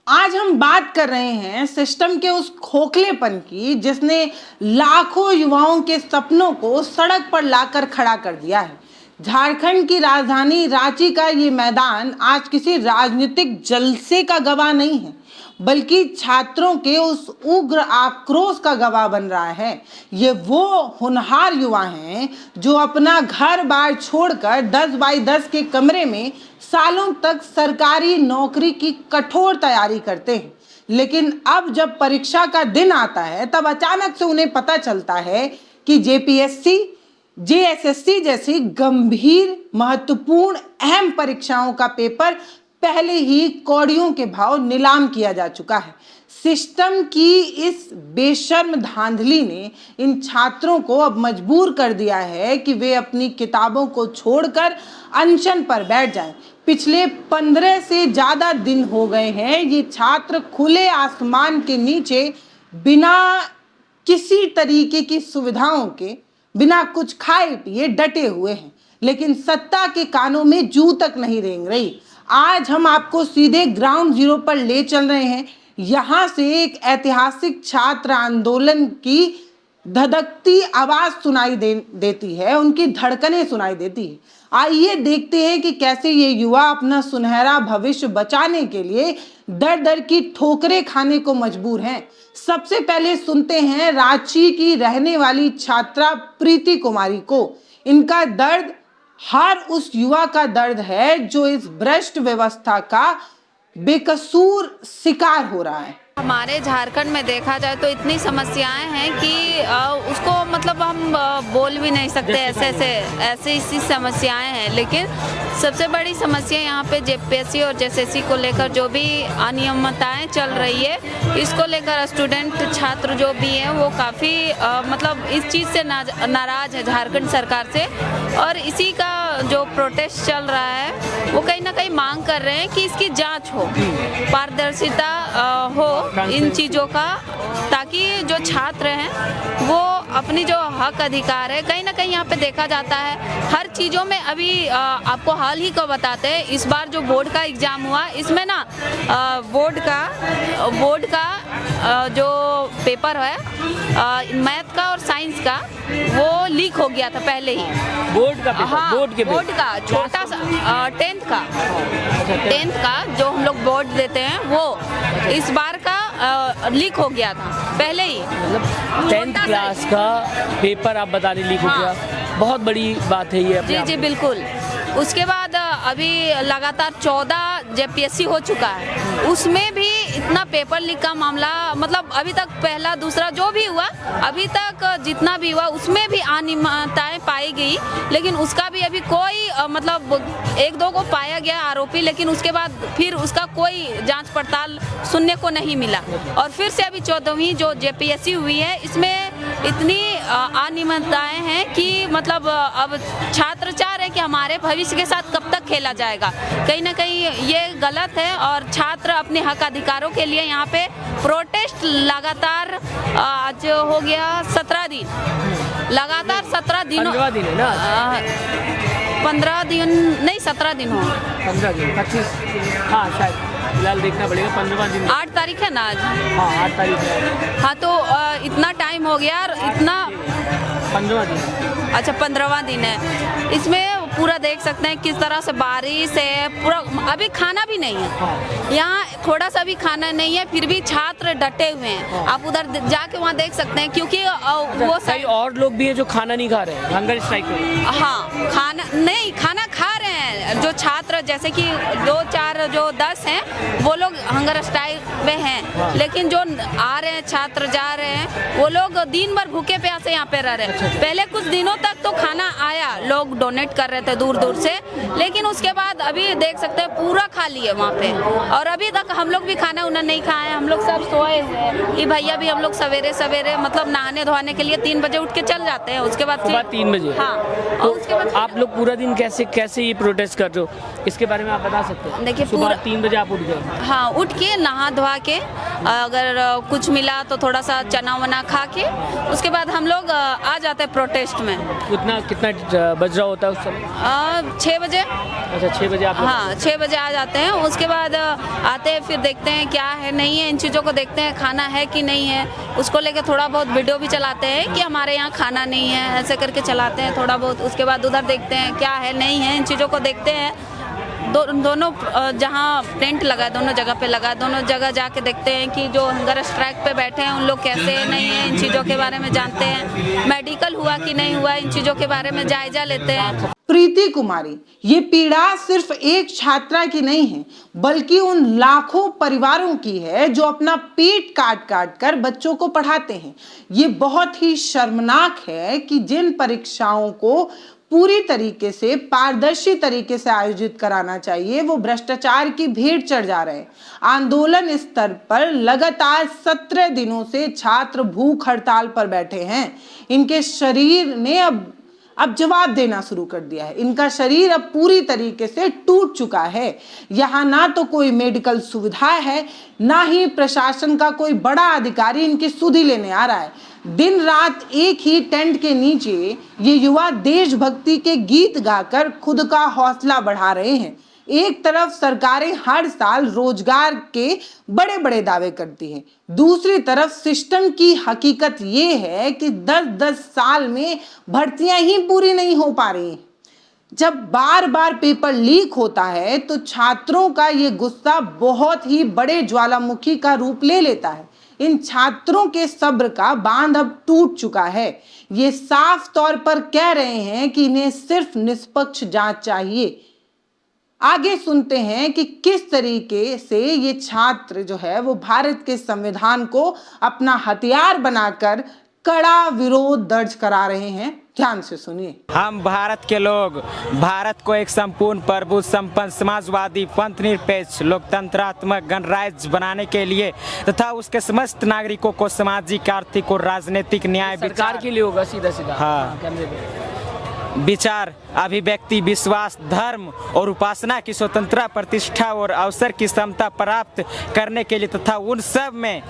आज हम बात कर रहे हैं सिस्टम के उस खोखलेपन की जिसने लाखों युवाओं के सपनों को सड़क पर लाकर खड़ा कर दिया है। झारखंड की राजधानी रांची का ये मैदान आज किसी राजनीतिक जलसे का गवाह नहीं है, बल्कि छात्रों के उस उग्र आक्रोश का गवाह बन रहा है। ये वो होनहार युवा हैं जो अपना घर बार छोड़कर 10 बाई 10 के कमरे में सालों तक सरकारी नौकरी की कठोर तैयारी करते हैं, लेकिन अब जब परीक्षा का दिन आता है तब अचानक से उन्हें पता चलता है कि जेपीएससी, जेएसएससी जैसी गंभीर, महत्वपूर्ण, अहम परीक्षाओं का पेपर पहले ही कौड़ियों के भाव नीलाम किया जा चुका है। सिस्टम की इस बेशर्म धांधली ने इन छात्रों को अब मजबूर कर दिया है कि वे अपनी किताबों को छोड़कर अनशन पर बैठ जाएं। पिछले 15 से ज़्यादा दिन हो गए हैं ये छात्र खुले आसमान के नीचे बिना किसी तरीके की सुविधाओं के, बिना कुछ खाए पिए डटे हुए हैं, लेकिन सत्ता के कानों में जू तक नहीं रेंग रही। आज हम आपको सीधे ग्राउंड जीरो पर ले चल रहे हैं। यहाँ से एक ऐतिहासिक छात्र आंदोलन की धधकती आवाज सुनाई देती है, उनकी धड़कनें सुनाई देती है। आइए देखते हैं कि कैसे ये युवा अपना सुनहरा भविष्य बचाने के लिए दर दर की ठोकरें खाने को मजबूर हैं। सबसे पहले सुनते हैं रांची की रहने वाली छात्रा प्रीति कुमारी को। इनका दर्द हर उस युवा का दर्द है जो इस भ्रष्ट व्यवस्था का बेकसूर शिकार हो रहा है। हमारे झारखंड में देखा जाए तो इतनी समस्याएं हैं कि उसको मतलब हम बोल भी नहीं सकते, ऐसी समस्याएं हैं। लेकिन सबसे बड़ी समस्या यहाँ पे जेपीएससी और जेएसएससी को लेकर जो भी अनियमितताएं चल रही है, इसको लेकर स्टूडेंट छात्र जो भी हैं वो काफ़ी मतलब इस चीज़ से नाराज़ है झारखंड सरकार से, और इसी का जो प्रोटेस्ट चल रहा है वो कहीं ना कहीं मांग कर रहे हैं कि इसकी जांच हो, पारदर्शिता हो इन चीज़ों का, ताकि जो छात्र हैं वो अपनी जो हक अधिकार है, कहीं ना कहीं यहाँ पे देखा जाता है हर चीज़ों में। अभी आपको हाल ही को बताते हैं, इस बार जो बोर्ड का एग्ज़ाम हुआ इसमें ना बोर्ड का जो पेपर है मैथ का और साइंस का वो लीक हो गया था पहले ही। बोर्ड का पेपर? हाँ, बोर्ड का छोटा सा 10th का जो हम लोग बोर्ड देते हैं वो इस बार का लीक हो गया था पहले ही। मतलब 10th क्लास का पेपर आप बता रहे लीक हो गया, बहुत बड़ी बात है ये। जी बिल्कुल। उसके बाद अभी लगातार 14 जेपीएससी हो चुका है, उसमें भी इतना पेपर लीक का मामला, मतलब अभी तक पहला दूसरा जो भी हुआ, अभी तक जितना भी हुआ उसमें भी अनियमितताएं पाई गई, लेकिन उसका भी अभी कोई मतलब 1-2 को पाया गया आरोपी, लेकिन उसके बाद फिर उसका कोई जांच पड़ताल सुनने को नहीं मिला। और फिर से अभी 14वीं जो जेपीएससी हुई है इसमें इतनी अनियमितताएं हैं कि मतलब अब छात्र चाह रहे हैं कि हमारे भविष्य के साथ कब तक खेला जाएगा। कहीं ना कहीं ये गलत है और छात्र अपने हक अधिकारों के लिए यहाँ पे प्रोटेस्ट लगातार, आज हो गया 17 दिन, लगातार 17 दिनों, 15 दिन है ना? 15 दिन नहीं, 17 दिन हो, 15 दिन 25, हाँ शायद, फिलहाल देखना पड़ेगा। 15वां दिन 8 तारीख है ना आज? हाँ 8 तारीख है। हाँ तो इतना टाइम हो गया, इतना 15वां दिन। अच्छा 15वां दिन है। इसमें पूरा देख सकते हैं किस तरह से बारिश है, पूरा अभी खाना भी नहीं है यहाँ, थोड़ा सा भी खाना नहीं है, फिर भी छात्र डटे हुए हैं। आप उधर जाके वहाँ देख सकते हैं, क्योंकि वो कई और लोग भी हैं जो खाना नहीं खा रहे हैं, हंगर स्ट्राइक में। हाँ, खाना खा रहे हैं जो छात्र, जैसे कि 2-4 जो 10 हैं वो लोग हंगर स्ट्राइक में हैं, लेकिन जो आ रहे हैं छात्र जा रहे हैं वो लोग दिन भर भूखे प्यासे यहाँ पे रह रहे हैं। पहले कुछ दिनों तक तो खाना आया, लोग डोनेट कर रहे थे दूर दूर से, लेकिन उसके बाद अभी देख सकते हैं पूरा खाली है वहाँ पे। और अभी तक हम लोग भी खाना उन्हें नहीं खाए, हम लोग सब सोए हुए हैं। ये भैया भी, हम लोग सवेरे मतलब नहाने धोने के लिए 3 बजे उठ के चल जाते हैं, उसके बाद 3 बजे। हाँ, तो उसके बाद आप लोग पूरा दिन कैसे ये प्रोटेस्ट कर रहे हो, इसके बारे में आप बता सकते हैं? देखिए, सुबह 3 बजे आप उठ गए? हाँ, उठ के नहा धोवा के अगर कुछ मिला तो थोड़ा सा चना वना खा के उसके बाद हम लोग आ जाते हैं प्रोटेस्ट में। कितना बज रहा होता है उस समय? 6 बजे। अच्छा 6 बजे आप लोग? हाँ 6 बजे आ जाते हैं। उसके बाद आते हैं, फिर देखते हैं क्या है नहीं है, इन चीज़ों को देखते हैं, खाना है कि नहीं है, उसको लेके थोड़ा बहुत वीडियो भी चलाते हैं कि हमारे यहाँ खाना नहीं है, ऐसे करके चलाते हैं थोड़ा बहुत। उसके बाद उधर देखते हैं क्या है नहीं है, इन चीज़ों को देखते हैं। दोनों जहाँ टेंट लगा है दोनों जगह पे लगा है, दोनों जगह जाके देखते हैं कि जो हंगर स्ट्राइक पे बैठे हैं उन लोग कैसे नहीं है, इन चीज़ों के बारे में जानते हैं। मेडिकल हुआ कि नहीं हुआ, इन चीज़ों के बारे में जायजा लेते हैं। प्रीति कुमारी, ये पीड़ा सिर्फ एक छात्रा की नहीं है बल्कि उन लाखों परिवारों की है जो अपना पेट काट काट कर बच्चों को पढ़ाते हैं। ये बहुत ही शर्मनाक है कि जिन परीक्षाओं को पूरी तरीके से पारदर्शी तरीके से आयोजित कराना चाहिए वो भ्रष्टाचार की भेंट चढ़ जा रहे हैं। आंदोलन स्तर पर लगातार 17 दिनों से छात्र भूख हड़ताल पर बैठे हैं। इनके शरीर ने अब जवाब देना शुरू कर दिया है। इनका शरीर अब पूरी तरीके से टूट चुका है। यहाँ ना तो कोई मेडिकल सुविधा है, ना ही प्रशासन का कोई बड़ा अधिकारी इनकी सुधि लेने आ रहा है। दिन रात एक ही टेंट के नीचे ये युवा देशभक्ति के गीत गाकर खुद का हौसला बढ़ा रहे हैं। एक तरफ सरकारें हर साल रोजगार के बड़े बड़े दावे करती हैं, दूसरी तरफ सिस्टम की हकीकत ये है कि 10-10 साल में भर्तियां ही पूरी नहीं हो पा रही हैं। जब बार बार पेपर लीक होता है तो छात्रों का ये गुस्सा बहुत ही बड़े ज्वालामुखी का रूप ले लेता है। इन छात्रों के सब्र का बांध अब टूट चुका है। ये साफ तौर पर कह रहे हैं कि इन्हें सिर्फ निष्पक्ष जांच चाहिए। आगे सुनते हैं कि किस तरीके से ये छात्र जो है वो भारत के संविधान को अपना हथियार बनाकर कड़ा विरोध दर्ज करा रहे हैं। ध्यान से सुनिए। हम भारत के लोग भारत को एक संपूर्ण प्रभु संपन्न समाजवादी पंथ निरपेक्ष लोकतंत्रात्मक गणराज्य बनाने के लिए तथा उसके समस्त नागरिकों को सामाजिक आर्थिक और राजनीतिक न्याय सरकार के लिए होगा सीधा सीधा। हाँ, विचार अभिव्यक्ति विश्वास धर्म और उपासना की स्वतंत्रता प्रतिष्ठा और अवसर की समता प्राप्त करने के लिए तथा उन सब में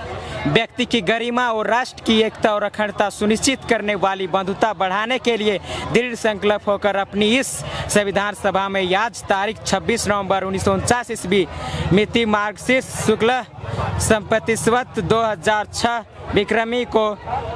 व्यक्ति की गरिमा और राष्ट्र की एकता और अखंडता सुनिश्चित करने वाली बंधुता बढ़ाने के लिए दृढ़ संकल्प होकर अपनी इस संविधान सभा में आज तारीख 26 नवंबर 1949 ईस्वी मिति मार्गशीर्ष शुक्ल संपत्तिस्वत 2006 विक्रमी को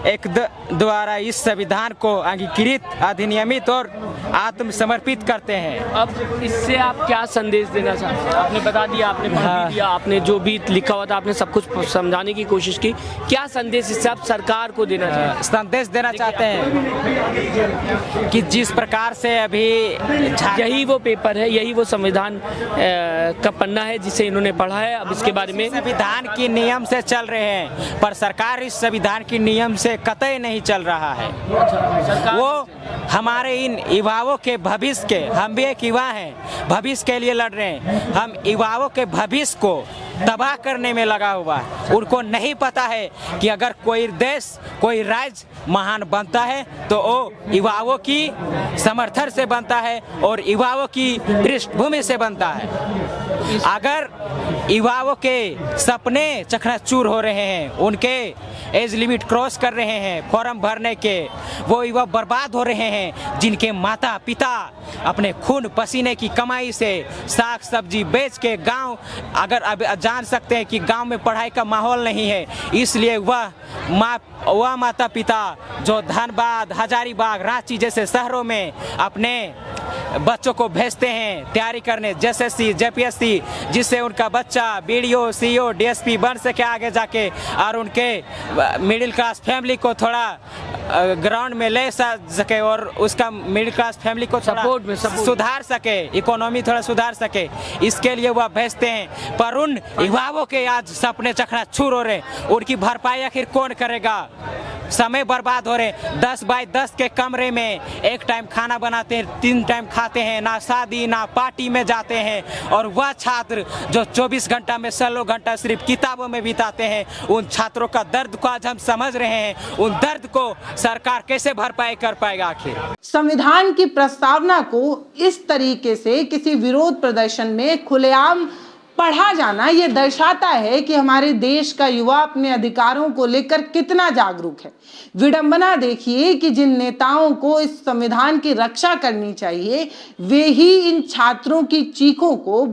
एक द्वारा इस संविधान को अंगीकृत अधिनियमित और आत्मसमर्पित करते हैं। अब इससे आप क्या संदेश देना चाहते हैं? आपने बता दिया, आपने पढ़ दिया, आपने जो भी लिखा हुआ था आपने सब कुछ समझाने की कोशिश की। क्या संदेश इससे आप सरकार को देना चाहते हैं? संदेश देना चाहते हैं कि जिस प्रकार से अभी यही वो पेपर है, यही वो संविधान का पन्ना है जिसे इन्होंने पढ़ा है। अब इसके बारे में संविधान की नियम से चल रहे हैं पर सरकार इस संविधान की नियम से कतई नहीं चल रहा है। वो हमारे इन युवाओं के भविष्य के, हम भी एक युवा हैं, भविष्य के लिए लड़ रहे हैं। हम युवाओं के भविष्य को तबाह करने में लगा हुआ है। उनको नहीं पता है कि अगर कोई देश कोई राज्य महान बनता है तो वो युवाओं की समर्थन से बनता है और युवाओं की पृष्ठभूमि से बनता है। अगर युवाओं के सपने चकनाचूर हो रहे हैं, उनके एज लिमिट क्रॉस कर रहे हैं फॉर्म भरने के, वो युवा बर्बाद हो रहे हैं जिनके माता पिता अपने खून पसीने की कमाई से साग सब्जी बेच के गांव, अगर अब जान सकते हैं कि गांव में पढ़ाई का माहौल नहीं है, इसलिए वह माता पिता जो धनबाद हजारीबाग रांची जैसे शहरों में अपने बच्चों को भेजते हैं तैयारी करने JSSC JPSC, जिससे उनका बच्चा BDO CO DSP बन सके आगे जाके और उनके मिडिल क्लास फैमिली को थोड़ा ग्राउंड में ले सके और उसका मिडिल क्लास फैमिली को सपोर्ट में सुधार सके, इकोनॉमी थोड़ा सुधार सके, इसके लिए वह भेजते हैं। पर उन युवाओं के आज सपने चकनाचूर हो रहे, उनकी भरपाई आखिर कौन करेगा? समय बर्बाद हो रहे। 10 बाय 10 के कमरे में एक टाइम खाना बनाते हैं, 3 टाइम खाते हैं, ना शादी ना पार्टी में जाते हैं। और वह छात्र जो 24 घंटा में 16 घंटा सिर्फ किताबों में बिताते हैं, उन छात्रों का दर्द को आज हम समझ रहे हैं। उन दर्द को सरकार कैसे भरपाई कर पाएगा? आखिर संविधान की प्रस्तावना को इस तरीके से किसी विरोध प्रदर्शन में खुलेआम पढ़ा जाना ये दर्शाता है कि हमारे देश का युवा अपने अधिकारों को लेकर कितना जागरूक है। विडंबना देखिए कि जिन नेताओं को इस संविधान की रक्षा करनी चाहिए वे ही इन छात्रों की चीखों को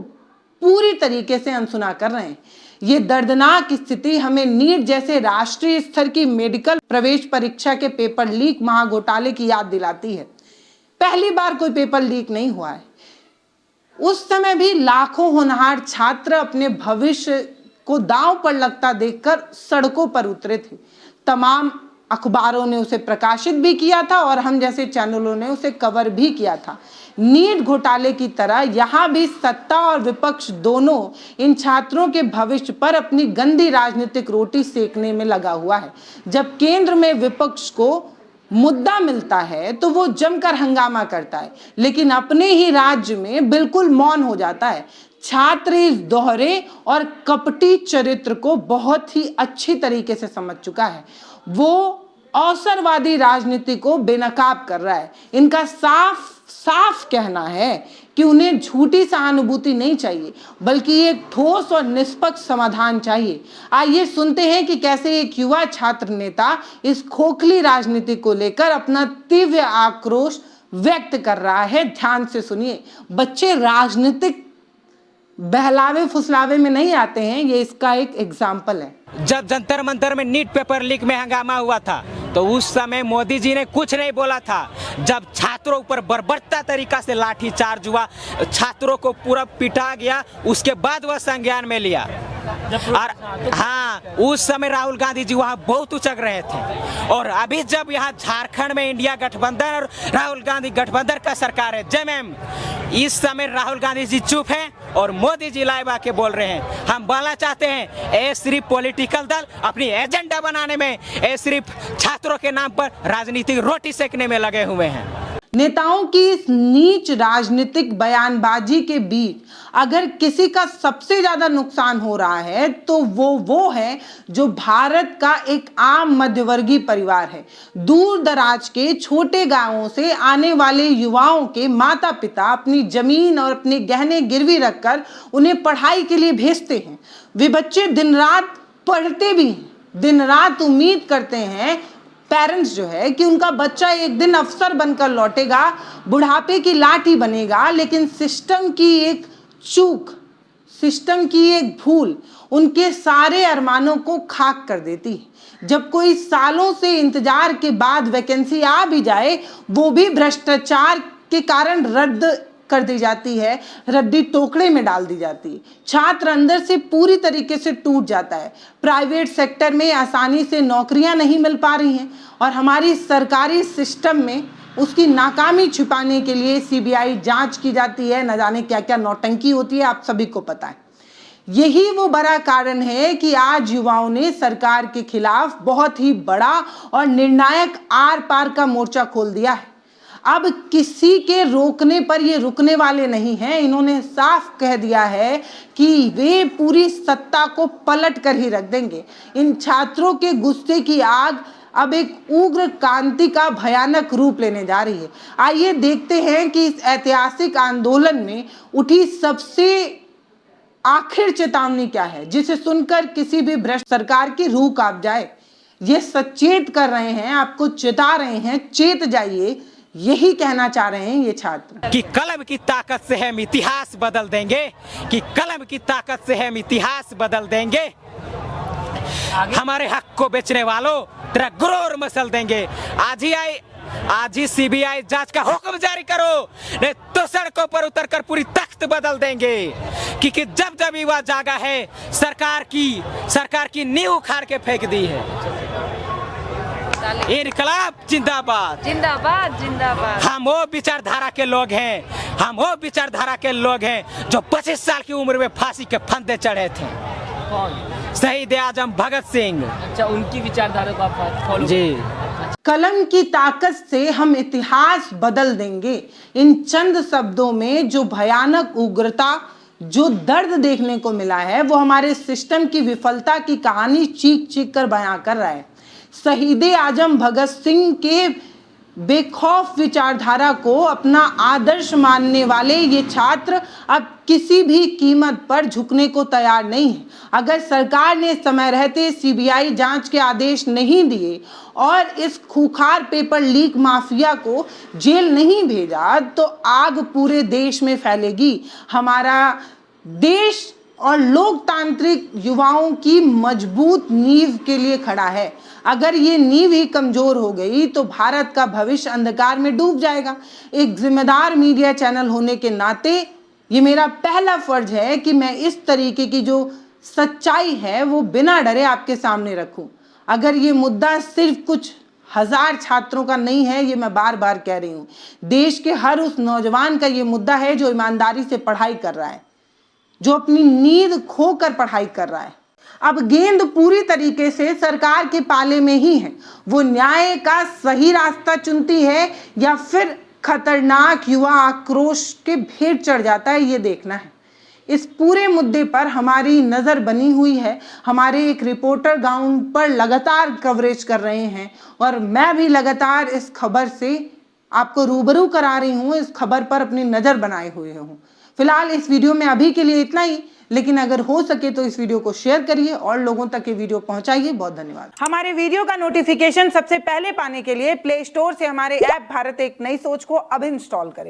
पूरी तरीके से अनसुना कर रहे हैं। ये दर्दनाक स्थिति हमें नीट जैसे राष्ट्रीय स्तर की मेडिकल प्रवेश परीक्षा के पेपर लीक महाघोटाले की याद दिलाती है। पहली बार कोई पेपर लीक नहीं हुआ है। उस समय भी लाखों होनहार छात्र अपने भविष्य को दांव पर लगता देखकर सड़कों पर उतरे थे। तमाम अखबारों ने उसे प्रकाशित भी किया था और हम जैसे चैनलों ने उसे कवर भी किया था। नीट घोटाले की तरह यहाँ भी सत्ता और विपक्ष दोनों इन छात्रों के भविष्य पर अपनी गंदी राजनीतिक रोटी सेकने में लगा हुआ है। जब केंद्र में विपक्ष को मुद्दा मिलता है तो वो जमकर हंगामा करता है, लेकिन अपने ही राज्य में बिल्कुल मौन हो जाता है। छात्र इस दोहरे और कपटी चरित्र को बहुत ही अच्छी तरीके से समझ चुका है। वो अवसरवादी राजनीति को बेनकाब कर रहा है। इनका साफ साफ कहना है कि उन्हें झूठी सहानुभूति नहीं चाहिए, बल्कि एक ठोस और निष्पक्ष समाधान चाहिए। आइए सुनते हैं कि कैसे एक युवा छात्र नेता इस खोखली राजनीति को लेकर अपना तीव्र आक्रोश व्यक्त कर रहा है। ध्यान से सुनिए। बच्चे राजनीतिक बहलावे फुसलावे में नहीं आते हैं, ये इसका एक एग्जाम्पल है। जब जंतर मंतर में नीट पेपर लीक में हंगामा हुआ था तो उस समय मोदी जी ने कुछ नहीं बोला था। जब छात्रों पर बर्बरता तरीका से लाठी चार्ज हुआ, छात्रों को पूरा पिटा गया, उसके बाद वह संज्ञान में लिया। और हाँ, उस समय राहुल गांधी जी वहाँ बहुत उचक रहे थे। और अभी जब यहाँ झारखंड में इंडिया गठबंधन और राहुल गांधी गठबंधन का सरकार है, जेएमएम, इस समय राहुल गांधी जी चुप हैं और मोदी जी लाइव आके बोल रहे हैं। हम बोलना चाहते हैं, ये सिर्फ पॉलिटिकल दल अपनी एजेंडा बनाने में, ये सिर्फ छात्रों के नाम पर राजनीतिक रोटी सेकने में लगे हुए हैं। नेताओं की इस नीच राजनीतिक बयानबाजी के बीच अगर किसी का सबसे ज्यादा नुकसान हो रहा है तो वो है जो भारत का एक आम मध्यवर्गीय परिवार है। दूर दराज के छोटे गांवों से आने वाले युवाओं के माता पिता अपनी जमीन और अपने गहने गिरवी रखकर उन्हें पढ़ाई के लिए भेजते हैं। वे बच्चे दिन रात पढ़ते भी हैं, दिन रात उम्मीद करते हैं पेरेंट्स जो है कि उनका बच्चा एक दिन अफसर बनकर लौटेगा, बुढ़ापे की लाठी बनेगा। लेकिन सिस्टम की एक चूक, सिस्टम की एक भूल उनके सारे अरमानों को खाक कर देती है। जब कोई सालों से इंतजार के बाद वैकेंसी आ भी जाए, वो भी भ्रष्टाचार के कारण रद्द कर दी जाती है, रद्दी टोकरे में डाल दी जाती है। छात्र अंदर से पूरी तरीके से टूट जाता है। प्राइवेट सेक्टर में आसानी से नौकरियां नहीं मिल पा रही हैं और हमारी सरकारी सिस्टम में उसकी नाकामी छिपाने के लिए सीबीआई जांच की जाती है। न जाने क्या क्या नौटंकी होती है, आप सभी को पता है। यही वो बड़ा कारण है कि आज युवाओं ने सरकार के खिलाफ बहुत ही बड़ा और निर्णायक आर पार का मोर्चा खोल दिया है। अब किसी के रोकने पर ये रुकने वाले नहीं हैं। इन्होंने साफ कह दिया है कि वे पूरी सत्ता को पलट कर ही रख देंगे। इन छात्रों के गुस्से की आग अब एक उग्र क्रांति का भयानक रूप लेने जा रही है। आइए देखते हैं कि इस ऐतिहासिक आंदोलन में उठी सबसे आखिर चेतावनी क्या है, जिसे सुनकर किसी भी भ्रष्ट सरकार की रूह कांप जाए। ये सचेत कर रहे हैं, आपको चेता रहे हैं, चेत जाइए, यही कहना चाह रहे हैं ये छात्र। कि कलम की ताकत से हम इतिहास बदल देंगे, कि कलम की ताकत से हम इतिहास बदल देंगे। हमारे हक को बेचने वालों तेरा गुरूर मसल देंगे। आज ही सीबीआई जांच का हुक्म जारी करो, नहीं तो सड़कों पर उतरकर पूरी तख्त बदल देंगे। क्योंकि जब जब युवा जागा है, सरकार की नींव उखाड़ के फेंक दी है। इनकलाब जिंदाबाद, जिंदाबाद जिंदाबाद। हम वो विचारधारा के लोग हैं, जो 25 साल की उम्र में फांसी के फंदे चढ़े थे। शहीद आजम भगत सिंह। अच्छा, उनकी विचारधारा को आप फॉलो जी। कलम की ताकत से हम इतिहास बदल देंगे। इन चंद शब्दों में जो भयानक उग्रता, जो दर्द देखने को मिला है, वो हमारे सिस्टम की विफलता की कहानी चीख चीख कर बयां कर रहा है। शहीद आजम भगत सिंह के बेखौफ विचारधारा को अपना आदर्श मानने वाले ये छात्र अब किसी भी कीमत पर झुकने को तैयार नहीं है। अगर सरकार ने समय रहते सीबीआई जांच के आदेश नहीं दिए और इस खूंखार पेपर लीक माफिया को जेल नहीं भेजा तो आग पूरे देश में फैलेगी। हमारा देश और लोकतांत्रिक युवाओं की मजबूत नींव के लिए खड़ा है। अगर ये नींव ही कमजोर हो गई तो भारत का भविष्य अंधकार में डूब जाएगा। एक जिम्मेदार मीडिया चैनल होने के नाते ये मेरा पहला फर्ज है कि मैं इस तरीके की जो सच्चाई है वो बिना डरे आपके सामने रखूं। अगर ये मुद्दा सिर्फ कुछ हजार छात्रों का नहीं है, ये मैं बार बार कह रही हूँ, देश के हर उस नौजवान का ये मुद्दा है जो ईमानदारी से पढ़ाई कर रहा है, जो अपनी नींद खोकर पढ़ाई कर रहा है। अब गेंद पूरी तरीके से सरकार के पाले में ही है। वो न्याय का सही रास्ता चुनती है या फिर खतरनाक युवा आक्रोश के भेंट चढ़ जाता है, ये देखना है। इस पूरे मुद्दे पर हमारी नज़र बनी हुई है। हमारे एक रिपोर्टर ग्राउंड पर लगातार कवरेज कर रहे हैं और मैं भी लगातार इस खबर से आपको रूबरू करा रही हूँ, इस खबर पर अपनी नज़र बनाए हुए हूँ। फिलहाल इस वीडियो में अभी के लिए इतना ही, लेकिन अगर हो सके तो इस वीडियो को शेयर करिए और लोगों तक ये वीडियो पहुंचाइए। बहुत धन्यवाद। हमारे वीडियो का नोटिफिकेशन सबसे पहले पाने के लिए प्ले स्टोर से हमारे ऐप भारत एक नई सोच को अब इंस्टॉल करें।